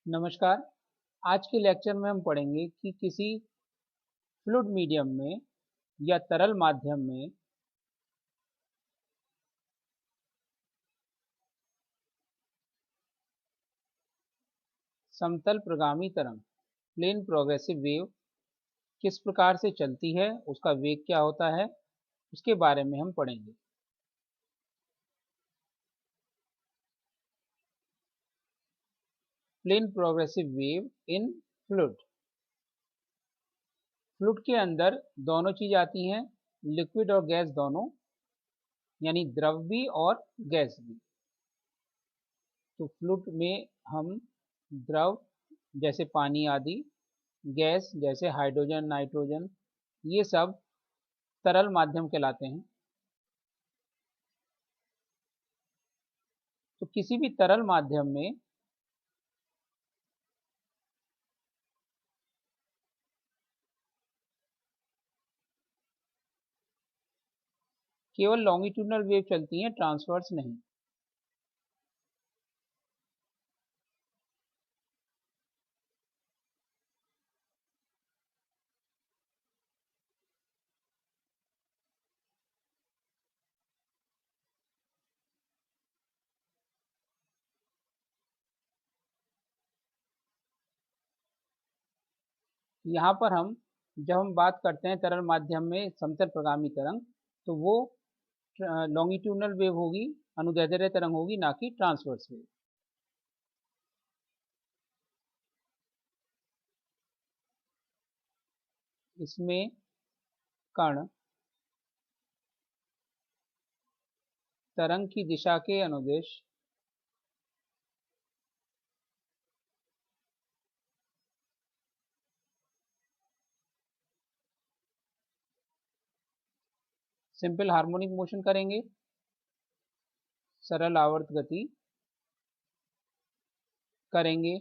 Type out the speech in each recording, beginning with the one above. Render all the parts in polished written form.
नमस्कार। आज के लेक्चर में हम पढ़ेंगे कि किसी फ्लूइड मीडियम में या तरल माध्यम में समतल प्रगामी तरंग प्लेन प्रोग्रेसिव वेव किस प्रकार से चलती है, उसका वेग क्या होता है, उसके बारे में हम पढ़ेंगे। Plane progressive wave in fluid. Fluid के अंदर दोनों चीज आती हैं, लिक्विड और गैस दोनों, यानी द्रव भी और गैस भी। तो फ्लूइड में हम द्रव जैसे पानी आदि, गैस जैसे हाइड्रोजन, नाइट्रोजन, ये सब तरल माध्यम कहलाते हैं। तो किसी भी तरल माध्यम में केवल लॉन्गिट्यूडनल वेव चलती हैं, ट्रांसवर्स नहीं। यहाँ पर जब हम बात करते हैं तरल माध्यम में समतल प्रगामी तरंग, तो वो लॉन्गिट्यूडनल वेव होगी, अनुदैर्ध्य तरंग होगी, ना कि ट्रांसवर्स वेव। इसमें कण तरंग की दिशा के अनुदिश सिंपल हार्मोनिक मोशन करेंगे, सरल आवर्त गति करेंगे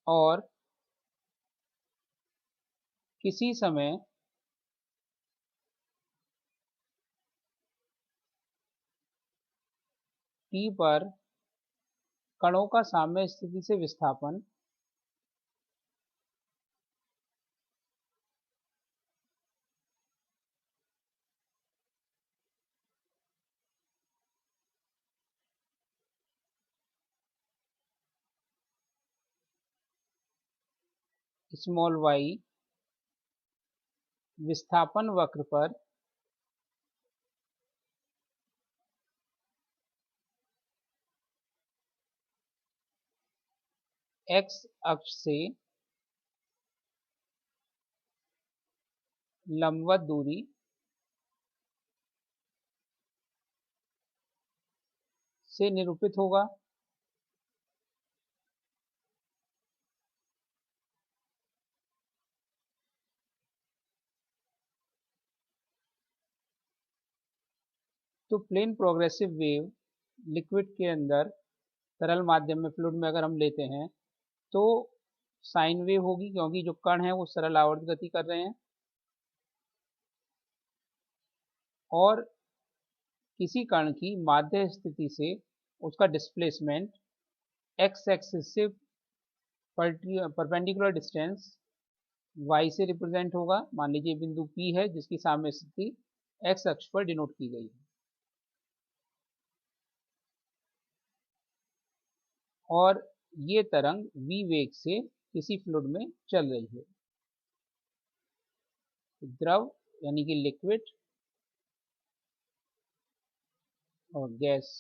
और किसी समय t पर कणों का साम्य स्थिति से विस्थापन स्मॉल y विस्थापन वक्र पर x अक्ष से लंबवत दूरी से निरूपित होगा। तो प्लेन प्रोग्रेसिव वेव लिक्विड के अंदर, तरल माध्यम में, फ्लूइड में अगर हम लेते हैं तो साइन वेव होगी, क्योंकि जो कण है वो सरल आवर्त गति कर रहे हैं। और किसी कण की माध्य स्थिति से उसका डिस्प्लेसमेंट एक्स एक्सिस से परपेंडिकुलर डिस्टेंस y से रिप्रेजेंट होगा। मान लीजिए बिंदु P है जिसकी साम्य स्थिति x अक्ष पर डिनोट की गई है, और ये तरंग v वेग से किसी फ्लूइड में चल रही है। द्रव यानी कि लिक्विड और गैस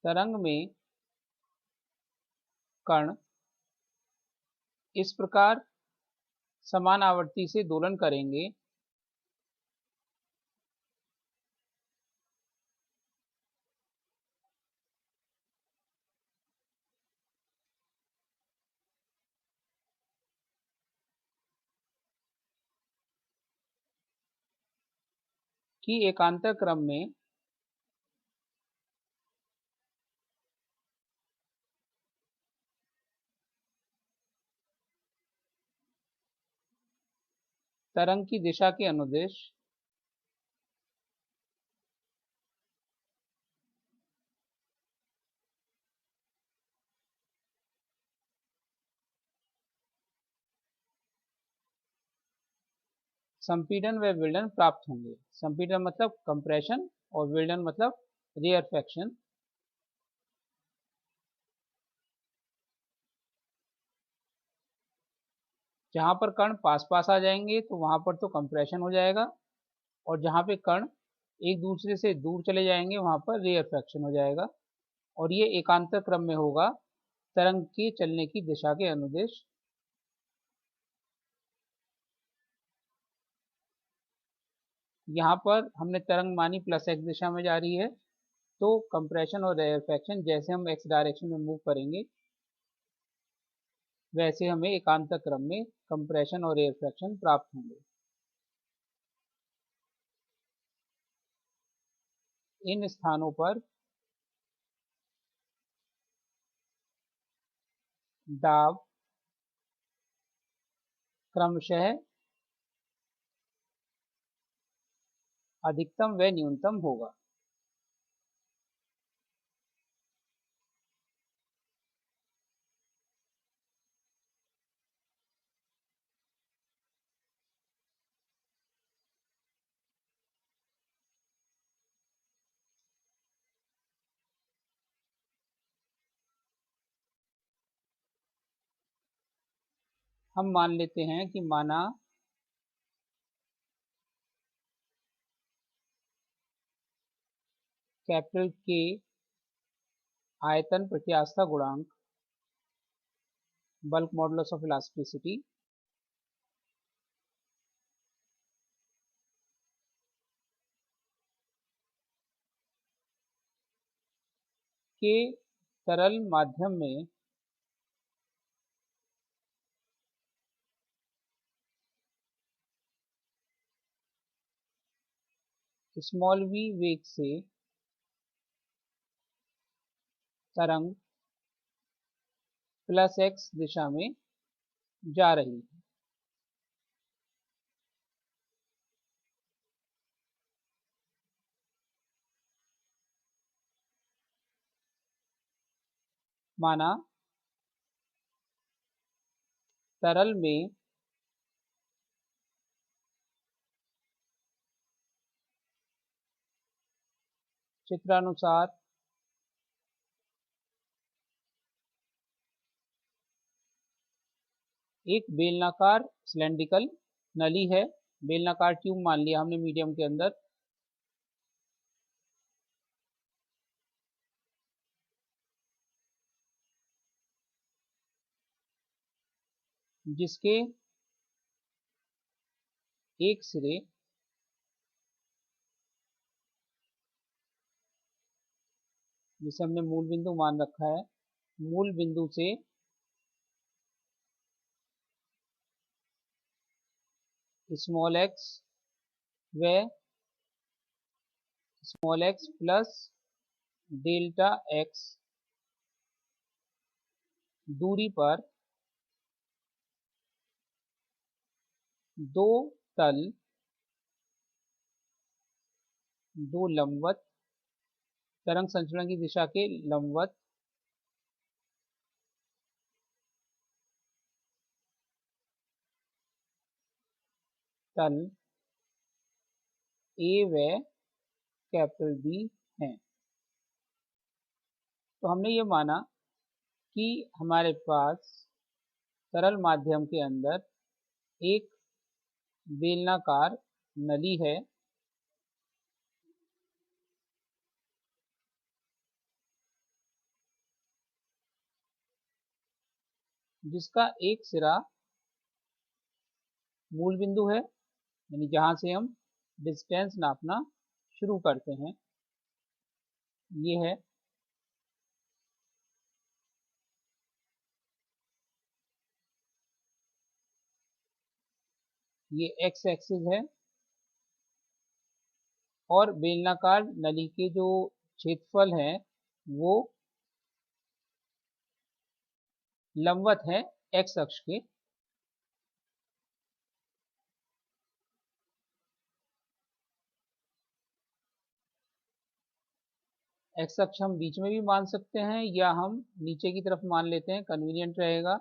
तरंग में कण इस प्रकार समान आवृत्ति से दोलन करेंगे कि एकांतर क्रम में तरंग की दिशा के अनुदिश संपीड़न व विल्डन प्राप्त होंगे। संपीड़न मतलब कंप्रेशन और विल्डन मतलब रेयरफेक्शन। जहां पर कण पास पास आ जाएंगे तो वहां पर तो कंप्रेशन हो जाएगा, और जहां पे कण एक दूसरे से दूर चले जाएंगे वहां पर रेयरफेक्शन हो जाएगा। और ये एकांतर क्रम में होगा तरंग के चलने की दिशा के अनुदिश। यहाँ पर हमने तरंग मानी प्लस एक्स दिशा में जा रही है, तो कंप्रेशन और रेयरफेक्शन जैसे हम एक्स डायरेक्शन में मूव करेंगे वैसे हमें एकांतर क्रम में कंप्रेशन और रेयरफेक्शन प्राप्त होंगे। इन स्थानों पर दाब क्रमशः अधिकतम व न्यूनतम होगा। हम मान लेते हैं कि माना कैपिटल के आयतन प्रत्यास्थता गुणांक बल्क मॉडुलस ऑफ इलास्टिसिटी के तरल माध्यम में स्मॉल v वेग से तरंग प्लस एक्स दिशा में जा रही है। माना तरल में चित्रानुसार एक बेलनाकार सिलेंड्रिकल नली है। बेलनाकार ट्यूब मान लिया हमने मीडियम के अंदर, जिसके एक सिरे जिसे हमने मूल बिंदु मान रखा है, मूल बिंदु से स्मॉल एक्स व small x plus delta x दूरी पर दो तल, दो लंबवत तरंग संचलन की दिशा के लंबवत तल ए व कैपिटल बी हैं। तो हमने ये माना कि हमारे पास तरल माध्यम के अंदर एक बेलनाकार नली है जिसका एक सिरा मूल बिंदु है, यानी जहां से हम डिस्टेंस नापना शुरू करते हैं, ये है। ये एक्स एक्सिस है, और बेलनाकार नली के जो क्षेत्रफल है वो लंबवत है एक्स अक्ष के। एक्स अक्ष हम बीच में भी मान सकते हैं या हम नीचे की तरफ मान लेते हैं, कन्वीनियंट रहेगा।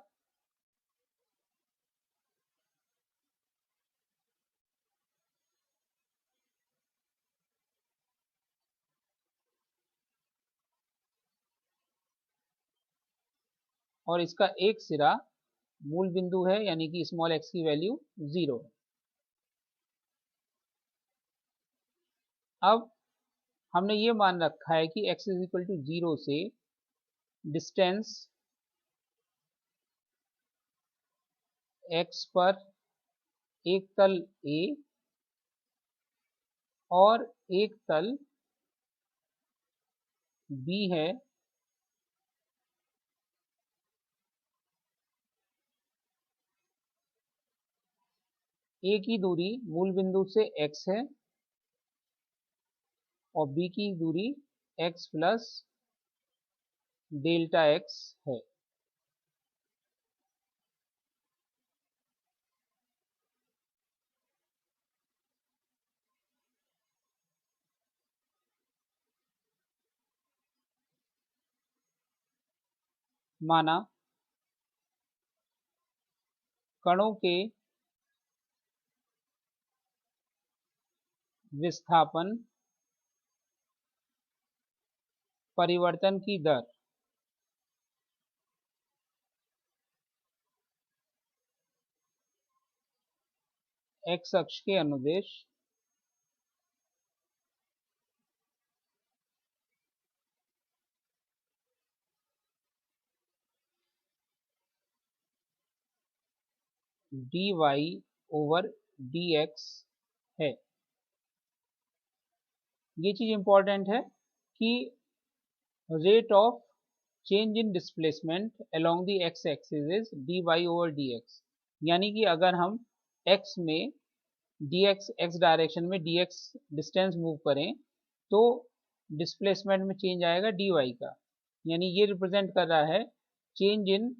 और इसका एक सिरा मूल बिंदु है, यानी कि स्मॉल एक्स की वैल्यू 0 है। अब हमने ये मान रखा है कि x इज इक्वल टू 0 से डिस्टेंस x पर एक तल A और एक तल B है, A की दूरी मूल बिंदु से x है और B की दूरी x प्लस डेल्टा x है। माना कणों के विस्थापन परिवर्तन की दर x अक्ष के अनुदेश dy ओवर dx है। ये चीज इंपॉर्टेंट है कि rate of change in displacement along the x axis is dy over dx, यानी कि अगर हम x में dx x डायरेक्शन में dx डिस्टेंस मूव करें तो डिस्प्लेसमेंट में चेंज आएगा dy का, यानी ये रिप्रेजेंट कर रहा है change in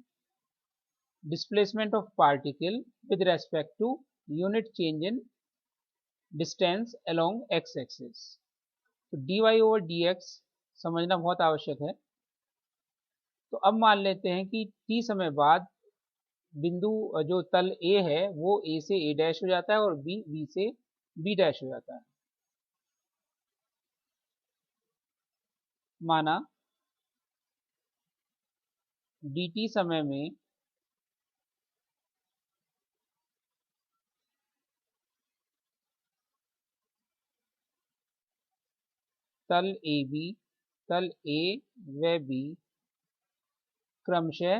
displacement of particle with respect to unit change in distance along x axis। तो dy over dx समझना बहुत आवश्यक है। तो अब मान लेते हैं कि t समय बाद बिंदु जो तल A है वो A से A डैश हो जाता है और B से B डैश हो जाता है। माना dt समय में तल AB, तल A व B क्रमशः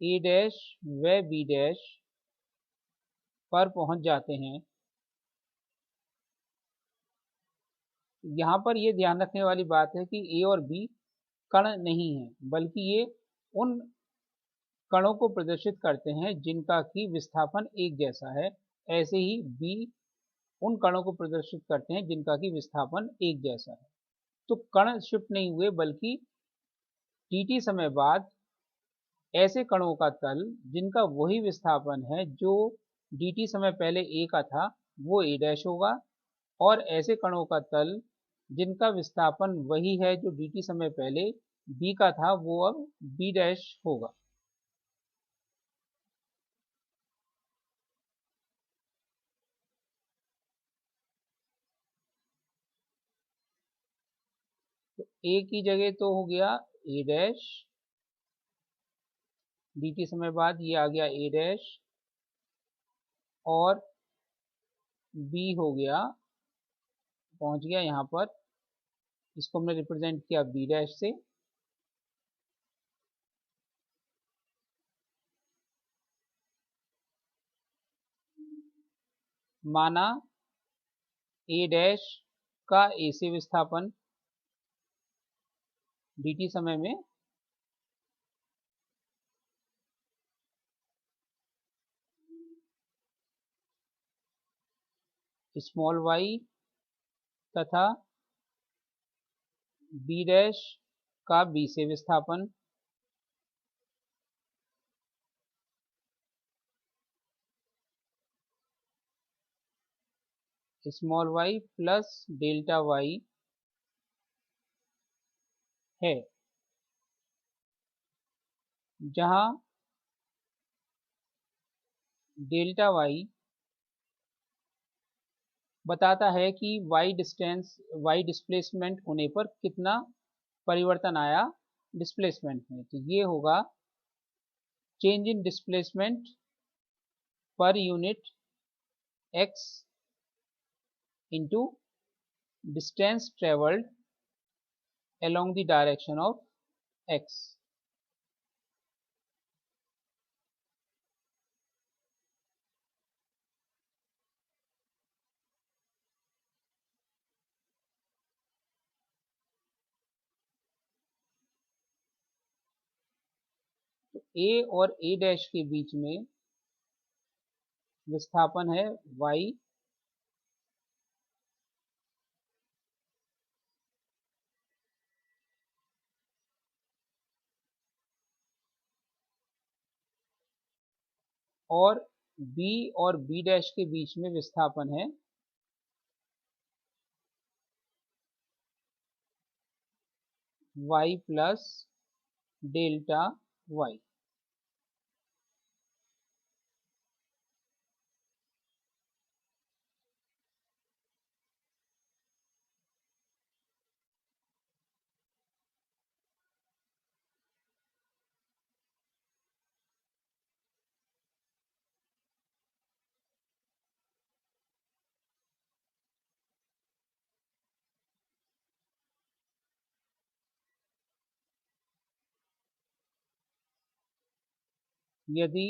A डैश व B डैश पर पहुंच जाते हैं। यहाँ पर ये ध्यान रखने वाली बात है कि A और B कण नहीं है, बल्कि ये उन कणों को प्रदर्शित करते हैं जिनका कि विस्थापन एक जैसा है। ऐसे ही B उन कणों को प्रदर्शित करते हैं जिनका कि विस्थापन एक जैसा है। तो कण शिफ्ट नहीं हुए, बल्कि dt समय बाद ऐसे कणों का तल जिनका वही विस्थापन है जो dt समय पहले A का था वो A डैश होगा, और ऐसे कणों का तल जिनका विस्थापन वही है जो dt समय पहले B का था वो अब B डैश होगा। तो A की जगह तो हो गया A डैश, dt समय बाद ये आ गया A डैश, और B हो गया, पहुंच गया यहाँ पर, इसको हमने रिप्रेजेंट किया B डैश से। माना A डैश का A से विस्थापन dt समय में स्मॉल y तथा B डैश का B से विस्थापन small Y plus delta Y है, जहां डेल्टा वाई बताता है कि वाई डिस्प्लेसमेंट होने पर कितना परिवर्तन आया डिस्प्लेसमेंट में। तो ये होगा change in displacement per unit x into distance travelled along the direction of x। तो a और a डैश के बीच में विस्थापन है y और b और b डैश के बीच में विस्थापन है y प्लस डेल्टा y। यदि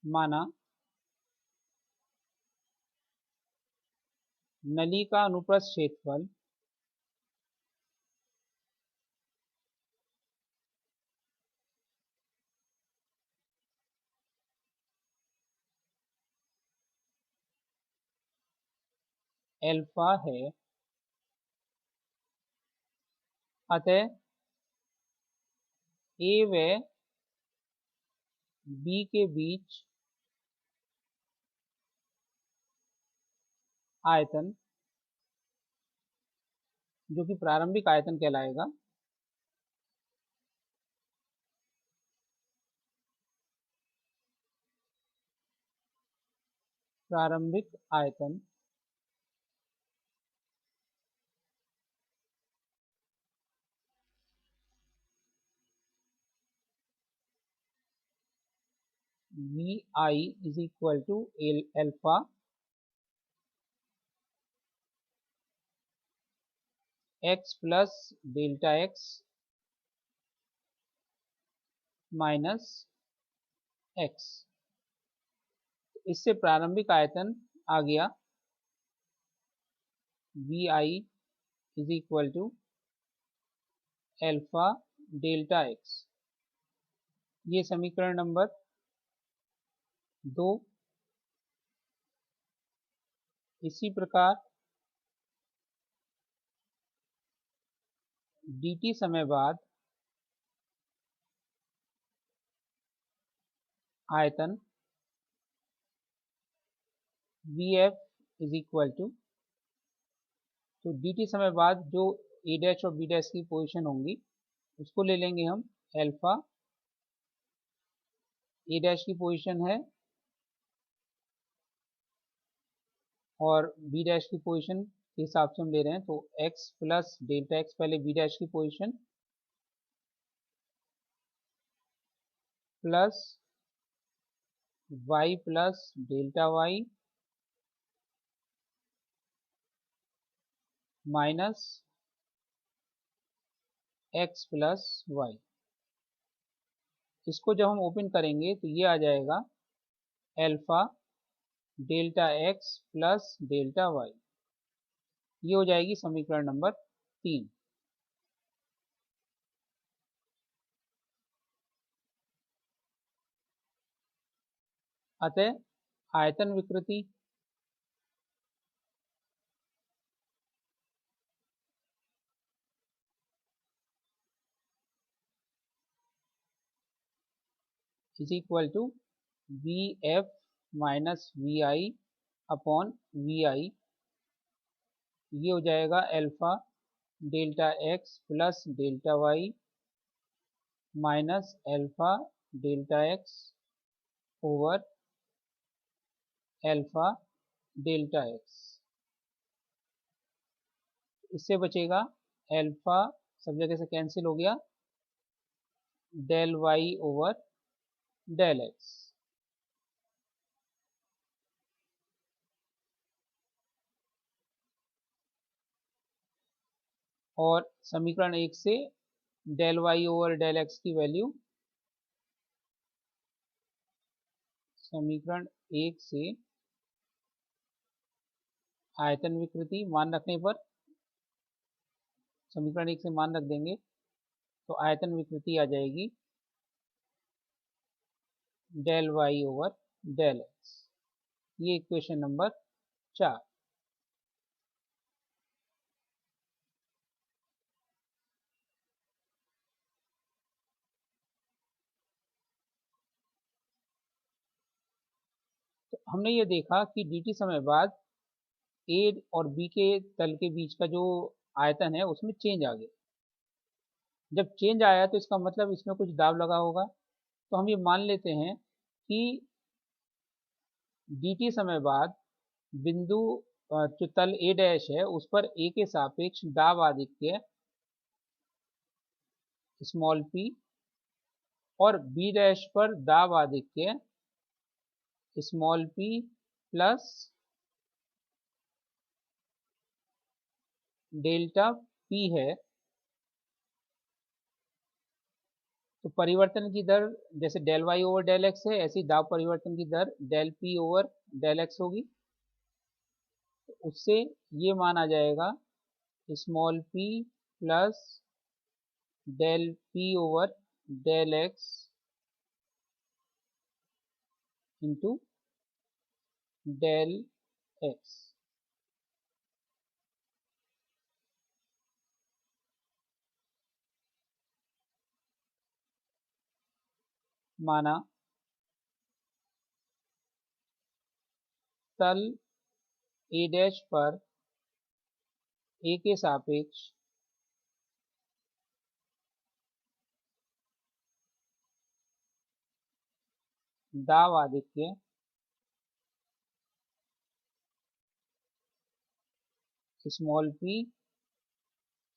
माना नली का अनुप्रस्थ क्षेत्रफल एल्फा है, अतः a व b के बीच आयतन, जो कि प्रारंभिक आयतन कहलाएगा, प्रारंभिक आयतन V I is equal to alpha X plus delta X minus X. इससे प्रारंभिक आयतन आ गया V I is equal to alpha delta X. ये समीकरण नंबर 2। इसी प्रकार dt समय बाद आयतन V F is equal to, तो dt समय बाद जो a डैश और b डैश की पोजीशन होंगी उसको ले लेंगे हम एल्फा। a डैश की पोजीशन है और b डैश की पोजीशन के हिसाब से हम ले रहे हैं, तो x प्लस डेल्टा एक्स पहले b डैश की position plus y plus delta y minus x plus y। इसको जब हम ओपन करेंगे तो ये आ जाएगा alpha delta X plus delta Y. ये हो जाएगी समीकरण नंबर 3। अतः आयतन विकृति is equal to V F minus V I upon V I, ये हो जाएगा alpha delta X plus delta Y minus alpha delta X over alpha delta X. इससे बचेगा अल्फा सब जगह से कैंसिल हो गया, del Y over del X. और समीकरण एक से del Y over del x की वैल्यू, समीकरण एक से आयतन विकृति मान रखने पर, समीकरण एक से मान रख देंगे तो आयतन विकृति आ जाएगी del Y over del X. ये इक्वेशन नंबर 4। तो हमने ये देखा कि dt समय बाद ए और बी के तल के बीच का जो आयतन है उसमें चेंज आ गया। जब चेंज आया तो इसका मतलब इसमें कुछ दाब लगा होगा। तो हम ये मान लेते हैं कि dt समय बाद बिंदु जो तल ए डैश है उस पर ए के सापेक्ष दाब आधिक्य स्मॉल p और बी डैश पर दाब आधिक्य small p plus delta p है। तो परिवर्तन की दर जैसे del Y over del X है, ऐसी दाब परिवर्तन की दर del p over del X होगी। तो उससे ये मान आ जाएगा small p plus del p over del X into del X. माना तल ए डैश पर ए के सापेक्ष दाब आधिक्य स्मॉल p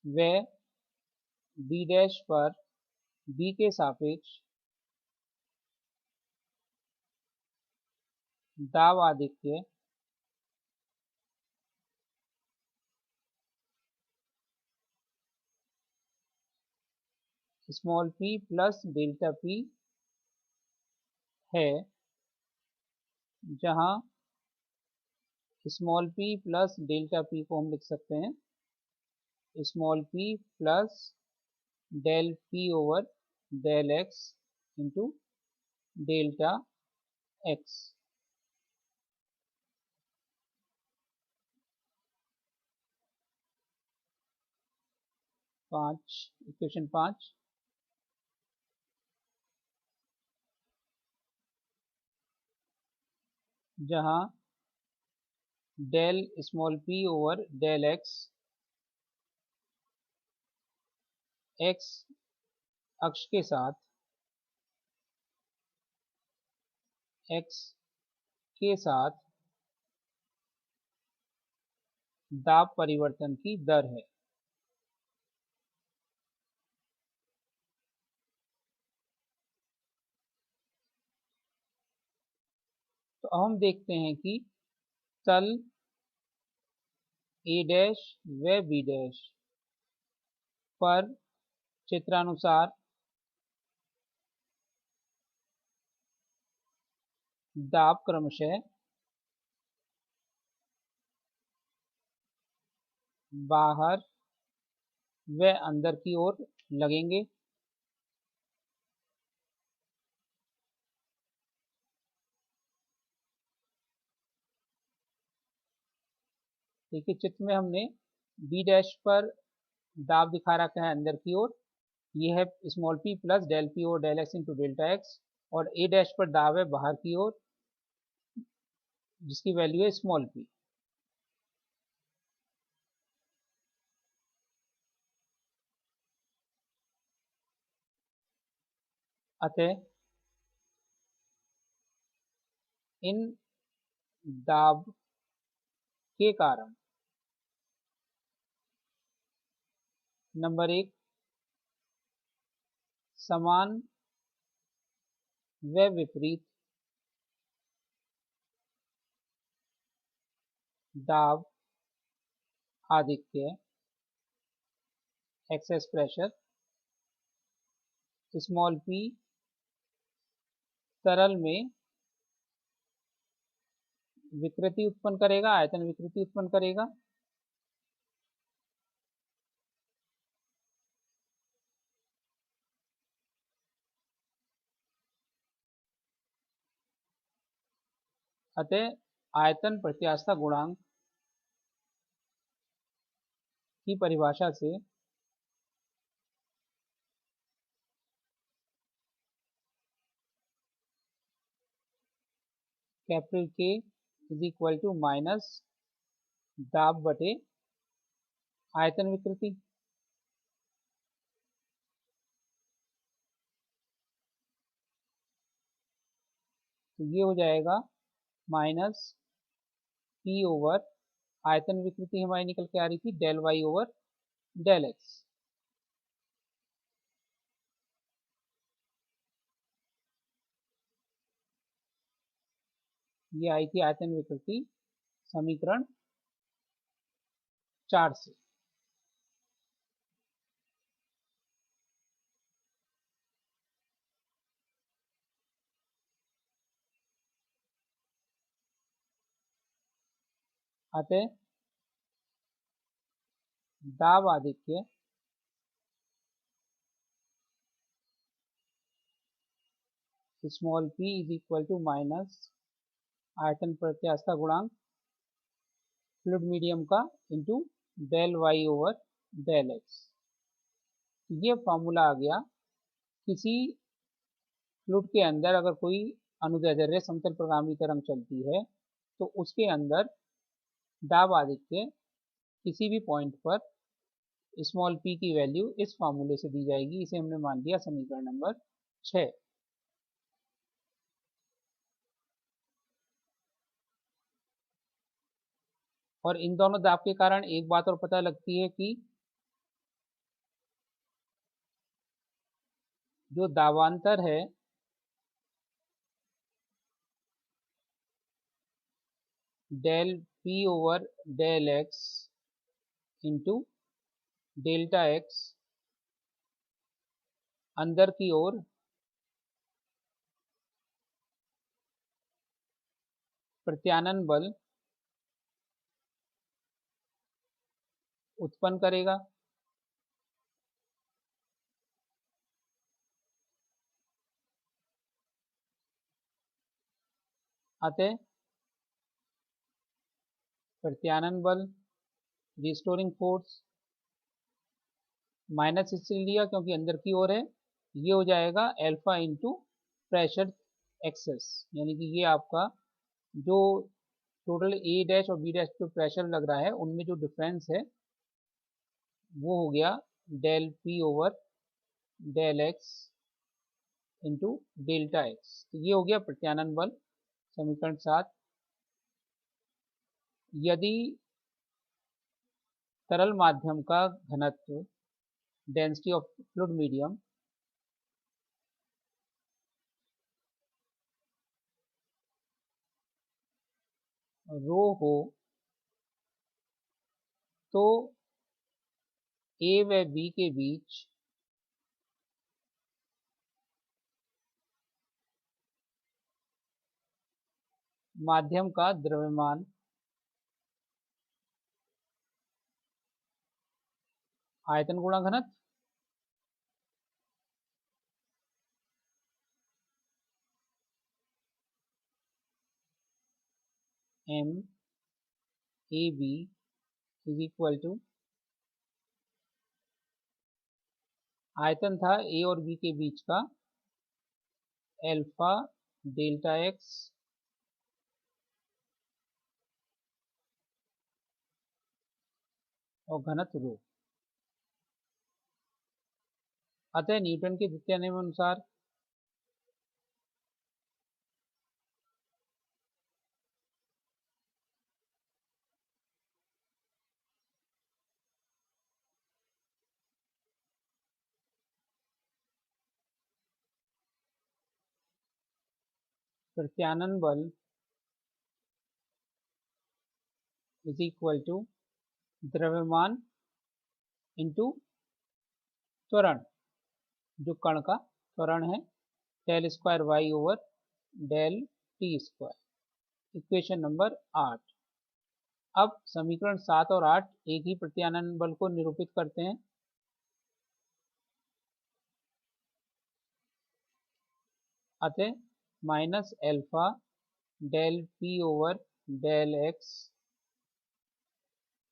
व बी डैश पर बी के सापेक्ष दाब आधिक्य small p plus delta p है, जहां small p plus delta p को हम लिख सकते हैं small p plus del p over del x into delta x। 5 equation 5 जहां del small p over del x x अक्ष के साथ x के साथ दाब परिवर्तन की दर है। तो अब हम देखते हैं कि तल ए डैश व बी डैश पर चित्रानुसार दाब क्रमशः बाहर व अंदर की ओर लगेंगे। देखिए चित्र में हमने बी डैश पर दाब दिखा रखा है अंदर की ओर, ये है small p plus del p और del x into delta X. और ए डैश पर दाब है बाहर की ओर, जिसकी वैल्यू है स्मॉल p। अतः इन दाब के कारण नंबर 1, समान व विपरीत दाब आधिक्य एक्सेस प्रेशर स्मॉल p तरल में विकृति उत्पन्न करेगा, आयतन विकृति उत्पन्न करेगा। अतः आयतन प्रत्यास्थता गुणांक की परिभाषा से capital K is equal to minus दाब बटे आयतन विकृति। तो ये हो जाएगा माइनस P ओवर आयतन विकृति हमारी निकल के आ रही थी del Y over del X. ये आई थी आयतन विकृति समीकरण 4 से। अतः दाब आधिक्य small p is equal to minus आयतन प्रत्यास्थता गुणांक फ्लूइड मीडियम का into del Y over del X. ये फॉर्मूला आ गया किसी फ्लूइड के अंदर अगर कोई अनुदैर्ध्य समतल प्रगामी तरंग चलती है तो उसके अंदर दाब आधिक्य किसी भी पॉइंट पर स्मॉल p की वैल्यू इस फॉर्मूले से दी जाएगी। इसे हमने मान लिया समीकरण नंबर 6। और इन दोनों दाब के कारण एक बात और पता लगती है कि जो दाबांतर है del p over del X into delta X अंदर की ओर प्रत्यानन बल उत्पन्न करेगा। अतः प्रत्यानन बल रिस्टोरिंग फोर्स माइनस इसलिए लिया क्योंकि अंदर की ओर है, ये हो जाएगा अल्फा इंटू प्रेशर एक्सेस, यानी कि ये आपका जो टोटल ए डैश और बी डैश पे प्रेशर लग रहा है उनमें जो डिफरेंस है वो हो गया del P over del X into delta X. तो ये हो गया प्रत्यानन बल समीकरण 7। यदि तरल माध्यम का घनत्व डेंसिटी ऑफ फ्लूइड मीडियम रो हो तो ए व बी के बीच माध्यम का द्रव्यमान आयतन गुणा घनत्व M A B is equal to आयतन था ए और बी के बीच का एल्फा डेल्टा एक्स और घनत्व रो। अतः न्यूटन के द्वितीय नियम अनुसार प्रत्यानन बल इज इक्वल टू द्रव्यमान इंटू त्वरण, जो कण का त्वरण है, del square Y over del T square. Equation number 8। अब समीकरण 7 और 8 एक ही प्रत्यानयन बल को निरूपित करते हैं। अतः minus alpha del P over del X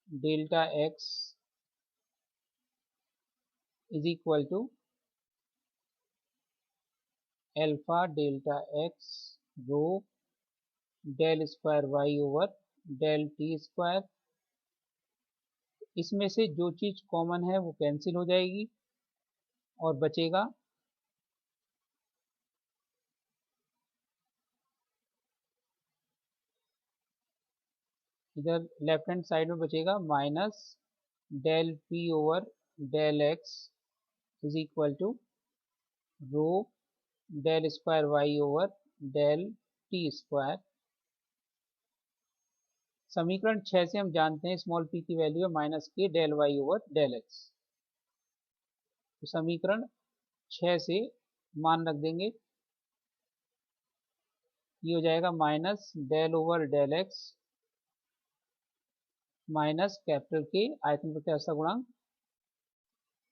delta X is equal to alpha delta X rho del square Y over del T square. इसमें से जो चीज कॉमन है वो कैंसिल हो जाएगी और बचेगा इधर लेफ्ट हैंड साइड में बचेगा minus del P over del X is equal to rho del square Y over del T square. समीकरण 6 से हम जानते हैं स्मॉल p की वैल्यू है minus K del Y over del X. तो समीकरण 6 से मान रख देंगे, ये हो जाएगा minus del over del X minus capital K आयतन प्रत्यास्थता गुणांक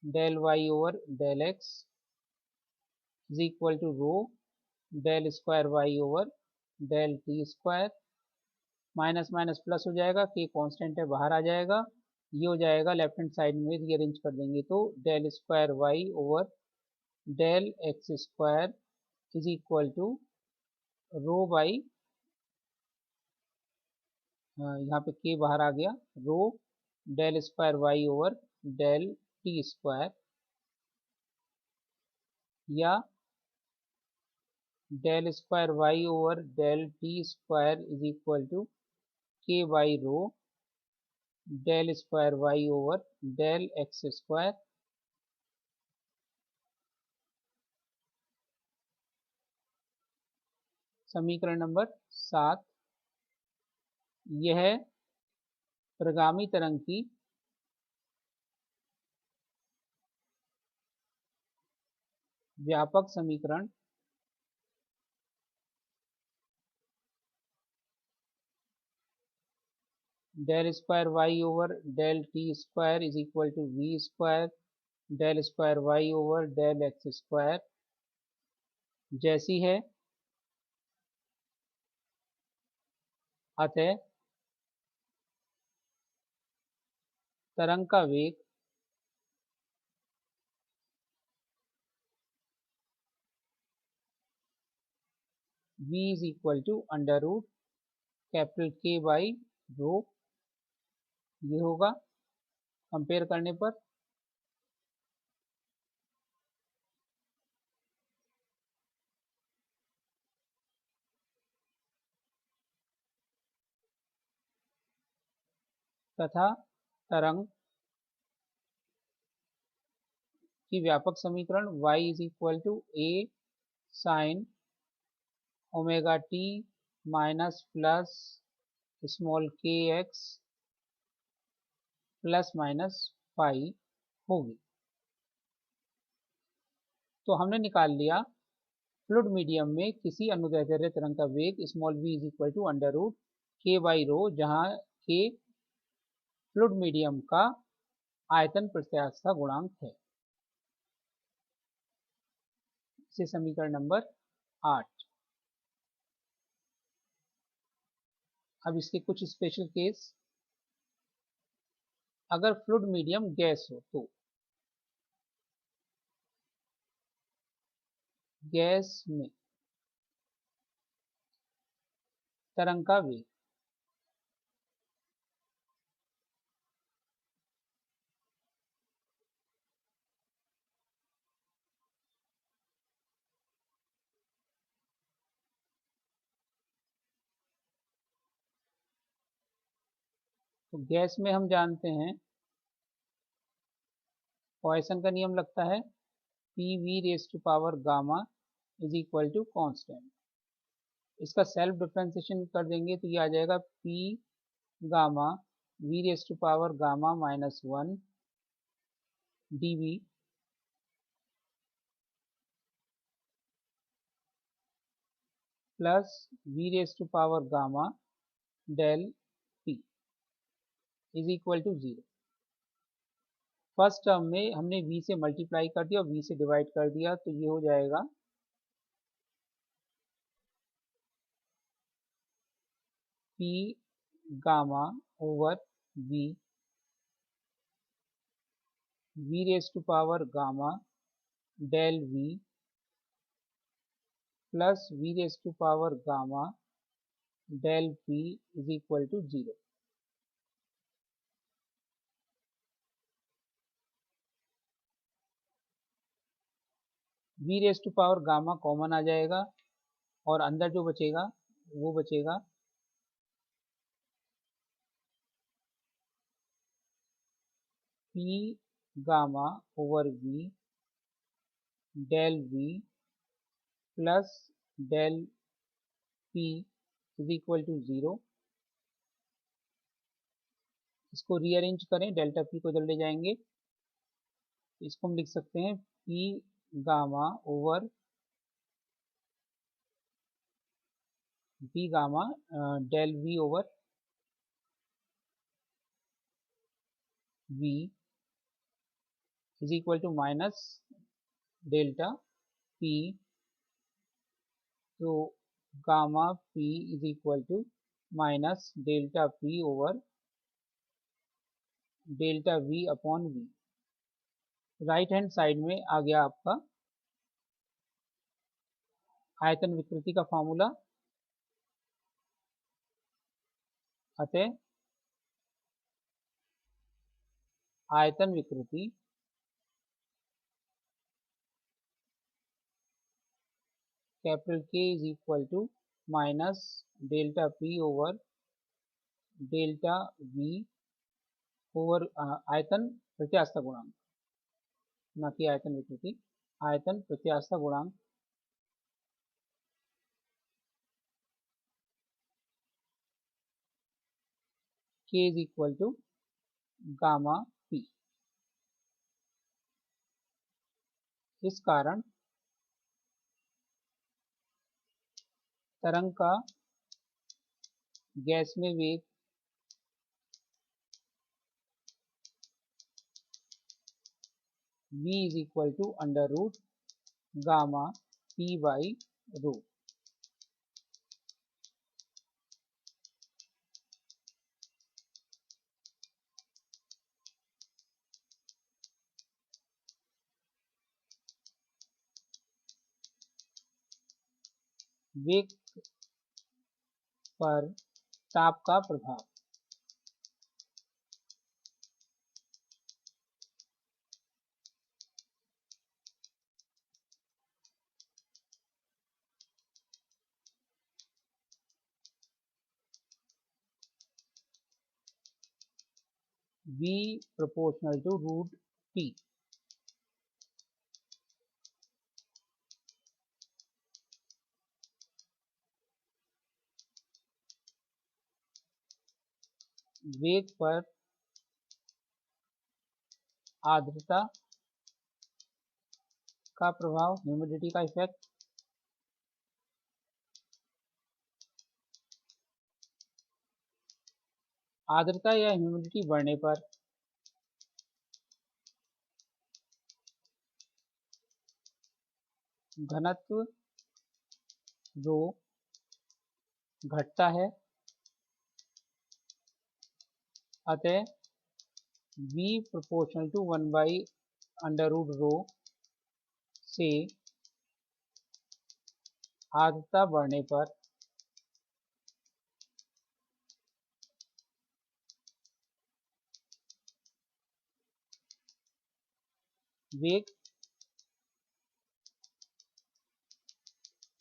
del Y over del X is equal to rho del square Y over del T square. Minus minus plus हो जाएगा, के कांस्टेंट है बाहर आ जाएगा, ये हो जाएगा लेफ्ट हैंड साइड में रीअरेंज कर देंगे तो del square Y over del X square is equal to rho by, यहाँ पे के बाहर आ गया, rho del square Y over del T square या del square Y over del T square is equal to K by rho del square Y over del X square. समीकरण number 7, यह प्रगामी तरंग की व्यापक समीकरण del square Y over del T square is equal to we square del square Y over del X square जैसी है। अतः तरंग का वेग v is equal to under root capital K by rho, ये होगा कंपेयर करने पर। तथा तरंग की व्यापक समीकरण y is equal to A sine omega T minus plus small K X plus minus pi होगी। तो हमने निकाल लिया फ्लूइड मीडियम में किसी अनुदैर्ध्य तरंग का वेग small v is equal to under root K by rho, जहाँ के फ्लूइड मीडियम का आयतन प्रत्यास्थता गुणांक है। इसे समीकरण नंबर 8। अब इसके कुछ स्पेशल केस, अगर फ्लूइड मीडियम गैस हो तो गैस में तरंग का वेग। तो गैस में हम जानते हैं पॉइसन का नियम लगता है P V raise to power gamma is equal to constant. इसका सेल्फ डिफ्रेंसिएशन कर देंगे तो ये आ जाएगा P gamma V raise to power gamma minus 1 D V plus V raise to power gamma del P is equal to 0। First term में हमने v से मल्टीप्लाई कर दिया और v से डिवाइड कर दिया तो ये हो जाएगा p gamma over v v raise to power gamma del v plus v raise to power gamma del p is equal to 0। v raise to power gamma common आ जाएगा और अंदर जो बचेगा वो बचेगा p gamma over v del v plus del p is equal to 0। इसको rearrange करें, डेल्टा p को इधर ले जाएंगे, इसको हम लिख सकते हैं p gamma over p gamma del v over v is equal to minus delta p। तो gamma p is equal to minus delta p over delta v upon v। Right hand side में आ गया आपका आयतन विकृति का formula. अतः आयतन विकृति capital K is equal to minus delta p over delta v over आयतन प्रत्यास्थता गुणांक, ना कि आयतन विकृति, आयतन प्रत्यास्थता गुणांक K is equal to gamma p। इस कारण तरंग का गैस में वेग v is equal to under root gamma p by rho. वेग पर ताप का प्रभाव। v proportional to root p। वेग पर आर्द्रता का प्रभाव, ह्यूमिडिटी का इफेक्ट। आर्द्रता या ह्यूमिडिटी बढ़ने पर घनत्व रो घटता है, अतः v proportional to 1 by under root rho से आर्द्रता बढ़ने पर वेग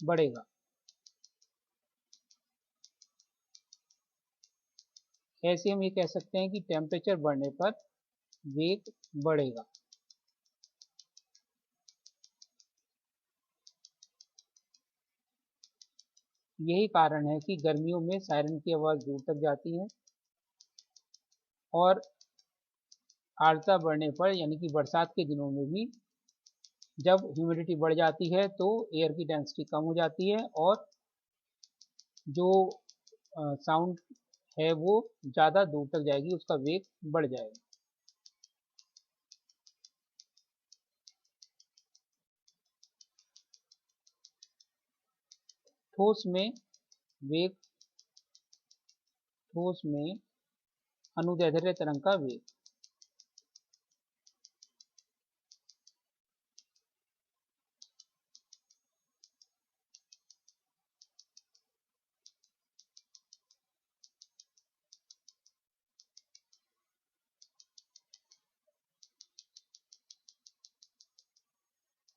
बढ़ेगा। ऐसे हम ये कह सकते हैं कि टेम्परेचर बढ़ने पर वेग बढ़ेगा। यही कारण है कि गर्मियों में सायरन की आवाज़ दूर तक जाती है और आर्द्रता बढ़ने पर यानी कि बरसात के दिनों में भी जब ह्यूमिडिटी बढ़ जाती है तो एयर की डेंसिटी कम हो जाती है और जो साउंड है वो ज़्यादा दूर तक जाएगी, उसका वेग बढ़ जाएगा। ठोस में वेग, ठोस में अनुदैर्ध्य तरंग का वेग।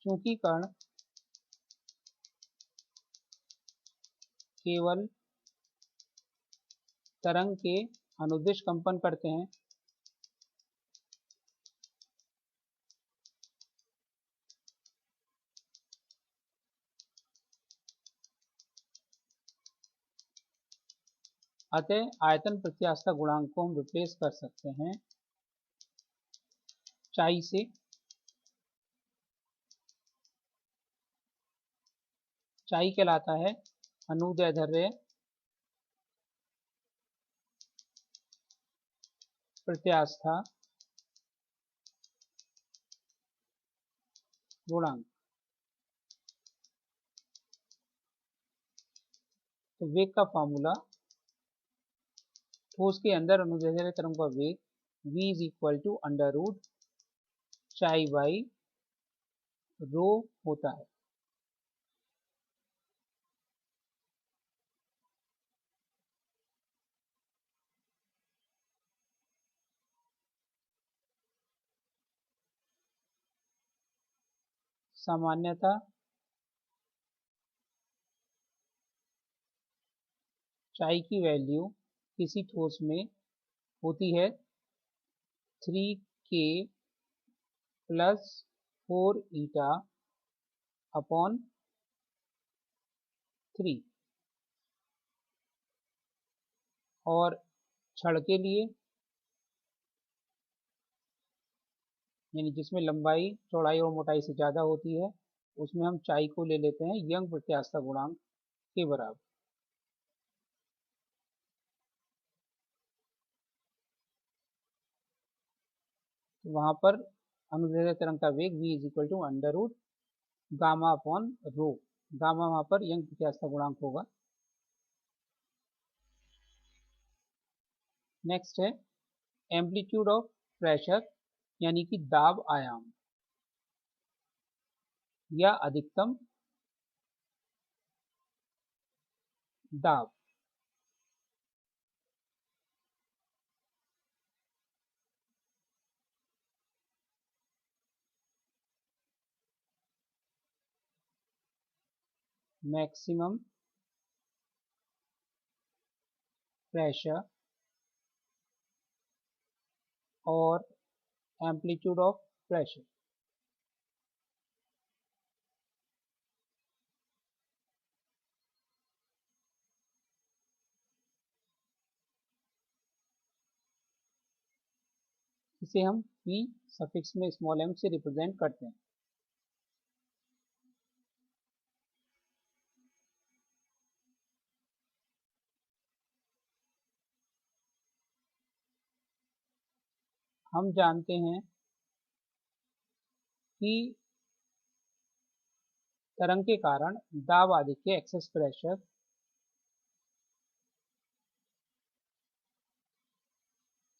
चूंकि कण केवल तरंग के अनुदिश कंपन करते हैं, अतः आयतन प्रत्यास्थता गुणांक को हम रिप्लेस कर सकते हैं चाई से। चाई कहलाता है अनुदैर्ध्य प्रत्यास्था गुणांक। तो वेग का फॉर्मूला, ठोस के अंदर अनुदैर्ध्य तरंग का वेग v is equal to under root chi by rho होता है। सामान्यतः चाई की वैल्यू किसी ठोस में होती है 3k प्लस 4 ईटा अपॉन 3, और छड़ के लिए यानी जिसमें लंबाई चौड़ाई और मोटाई से ज़्यादा होती है उसमें हम चाई को ले लेते हैं यंग प्रत्यास्था गुणांक के बराबर। तो वहाँ पर अनुदैर्ध्य तरंग का वेग v is equal to under root gamma upon rho, gamma वहाँ पर यंग प्रत्यास्था गुणांक होगा। नेक्स्ट है एम्पलीट्यूड ऑफ प्रेशर यानी कि दाब आयाम या अधिकतम दाब। मैक्सिमम प्रेशर और एम्पलीट्यूड ऑफ प्रेशर। इसे हम P सफिक्स में स्मॉल m से रिप्रेजेंट करते हैं। हम जानते हैं कि तरंग के कारण दाब आधिक्य excess pressure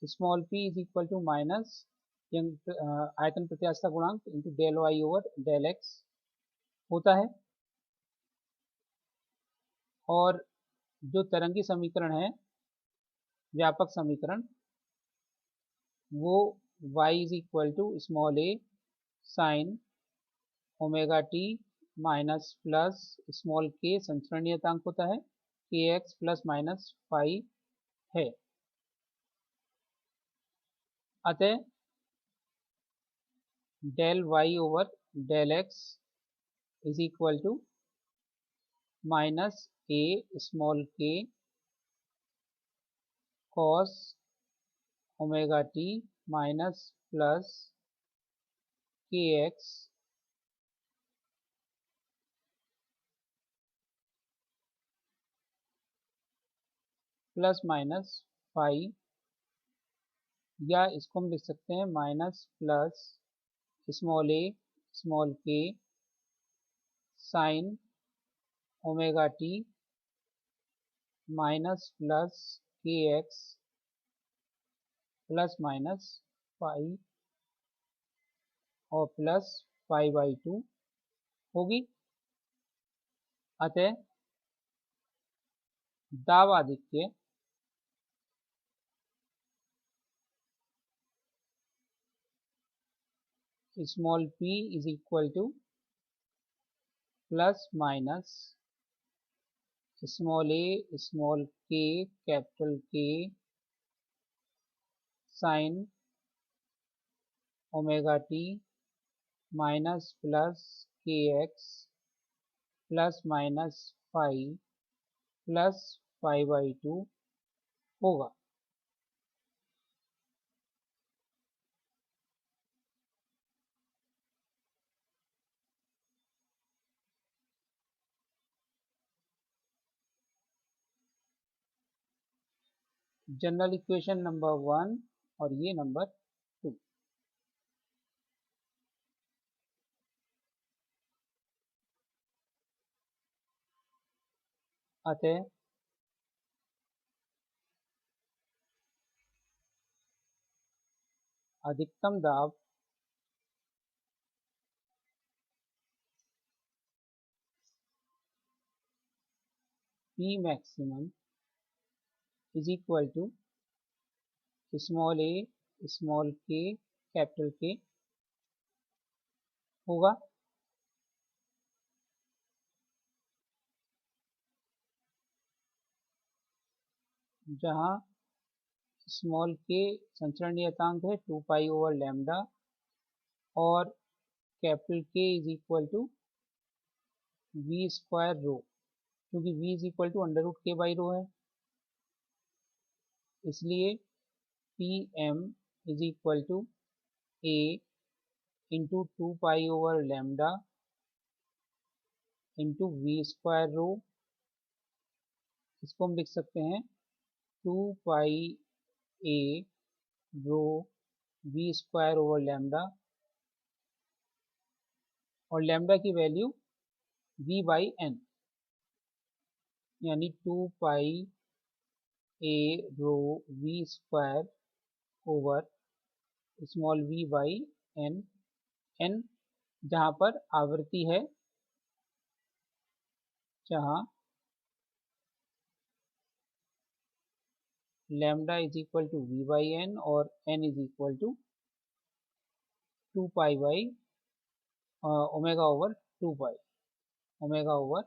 small p is equal to minus आयतन प्रत्यास्था गुणांक into del Y over del X होता है। और जो तरंगी समीकरण है, व्यापक समीकरण, वो y is equal to small a sine omega T minus plus small के संचरण नियतांक होता है के एक्स प्लस माइनस फाइव है। अतः del Y over del X is equal to minus A small K cos omega T minus plus K X plus minus five, या इसको हम लिख सकते हैं माइनस प्लस स्मॉल ए small K sine omega T minus plus K X plus minus five और plus 5/2 होगी। अतः दाब आधिक्य small p is equal to plus minus small A small के capital K sine omega T minus plus K X plus minus five plus 5/2 होगा। General equation number 1 और ये number 2। अतः अधिकतम दाब P maximum is equal to small A small के capital K होगा। जहां स्मॉल के संचरण नियतांक है 2 पाई ओवर लैम्डा और capital K is equal to we square rho, क्योंकि v is equal to under root K by rho है, इसलिए P M is equal to a into 2 pi over lambda into v square rho. इसको हम लिख सकते हैं 2 pi ए rho v square over lambda, और lambda की वैल्यू v बाई एन, यानी 2 pi A rho v square over small v by n, n जहाँ पर आवृत्ति है, जहाँ lambda is equal to v by n और n is equal to 2 pi by omega over 2 pi, omega over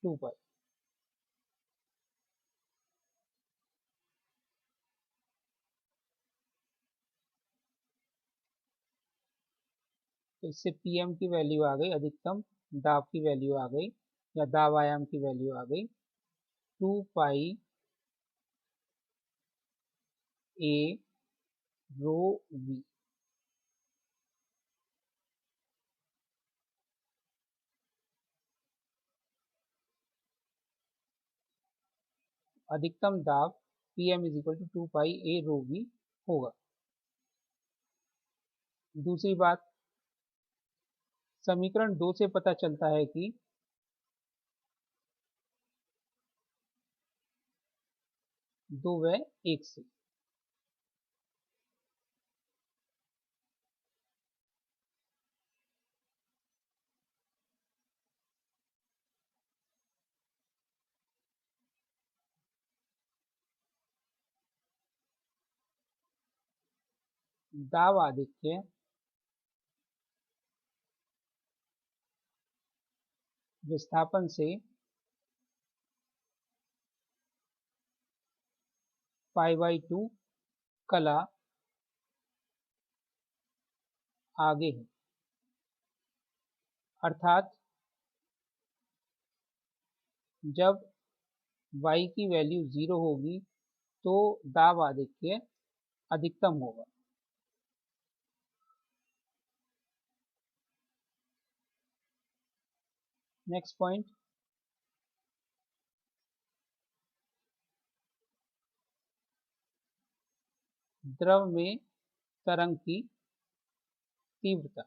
2 pi. तो इससे PM की value आ गई, अधिकतम दाब की वैल्यू आ गई, या दाब आयाम की वैल्यू आ गई 2 पाई ए रो वी। अधिकतम दाब PM is equal to 2 pi A rho V होगा। दूसरी बात, समीकरण 2 से पता चलता है कि दो व एक से। दाब आधिक्य विस्थापन से π/2 कला आगे है, अर्थात जब y की वैल्यू 0 होगी तो दाब आधिक्य अधिकतम होगा। नेक्स्ट पॉइंट, द्रव में तरंग की तीव्रता।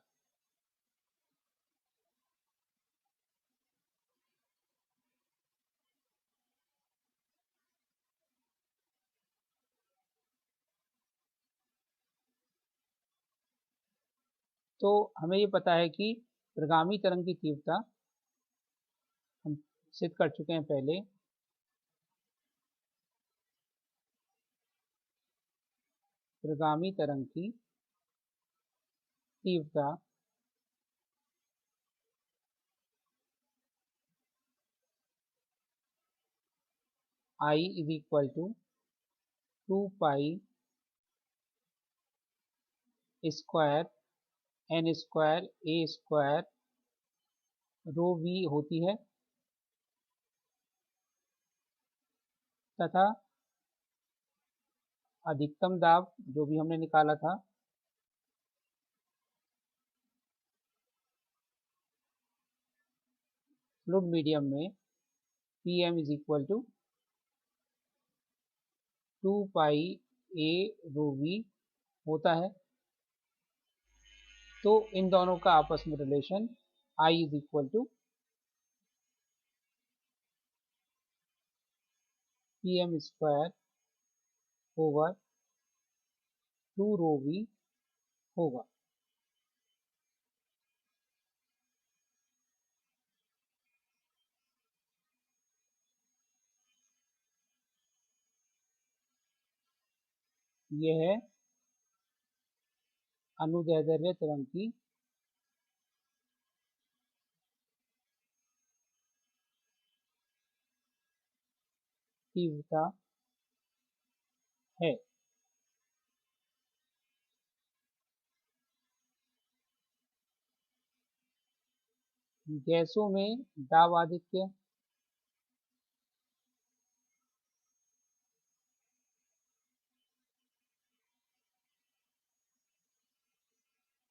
तो हमें ये पता है कि प्रगामी तरंग की तीव्रता हम सिद्ध कर चुके हैं पहले, प्रगामी तरंग की तीव्रता I is equal to 2 pi square n square a square rho v होती है, तथा अधिकतम दाब जो भी हमने निकाला था फ्लूइड मीडियम में Pm is equal to 2 pi a rho v होता है। तो इन दोनों का आपस में relation I is equal to Pm square over 2 rho v होगा। यह है अनुदैर्ध्य तरंग की तीव्रता है। गैसों में दाब आधिक्य,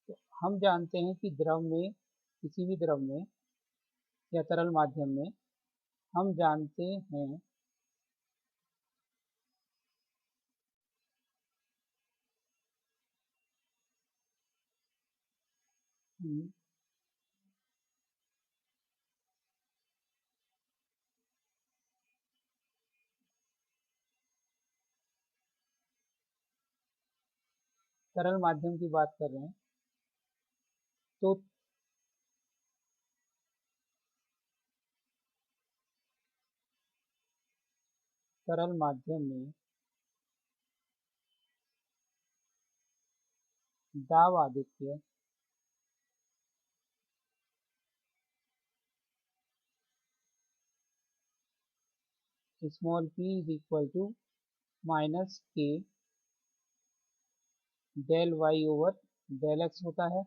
तो हम जानते हैं कि द्रव में, किसी भी द्रव में या तरल माध्यम में हम जानते हैं कि तरल माध्यम की बात कर रहे हैं तो तरल माध्यम में दाब आधिक्य small p is equal to minus k del y over del x होता है,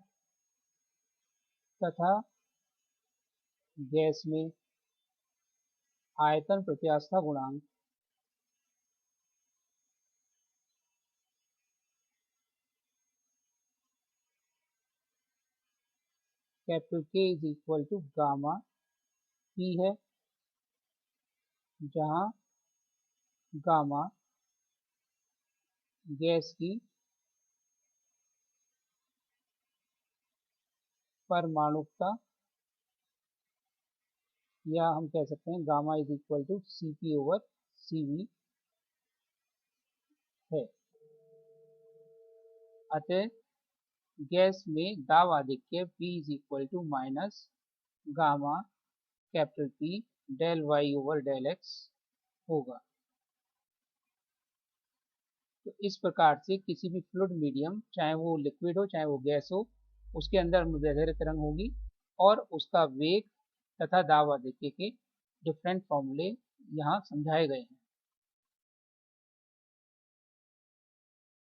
तथा गैस में आयतन प्रत्यास्था गुणांक capital K is equal to gamma p है, जहां गामा गैस की परमाणुकता, या हम कह सकते हैं gamma is equal to Cp over Cv है। अतः गैस में दाब आधिक्य P is equal to minus gamma capital P del y over del x होगा। तो इस प्रकार से किसी भी फ्लूइड मीडियम, चाहे वो लिक्विड हो चाहे वो गैस हो, उसके अंदर अनुदैर्ध्य तरंग होगी और उसका वेग तथा दाव और देखिए के डिफरेंट फॉर्मूले यहाँ समझाए गए हैं।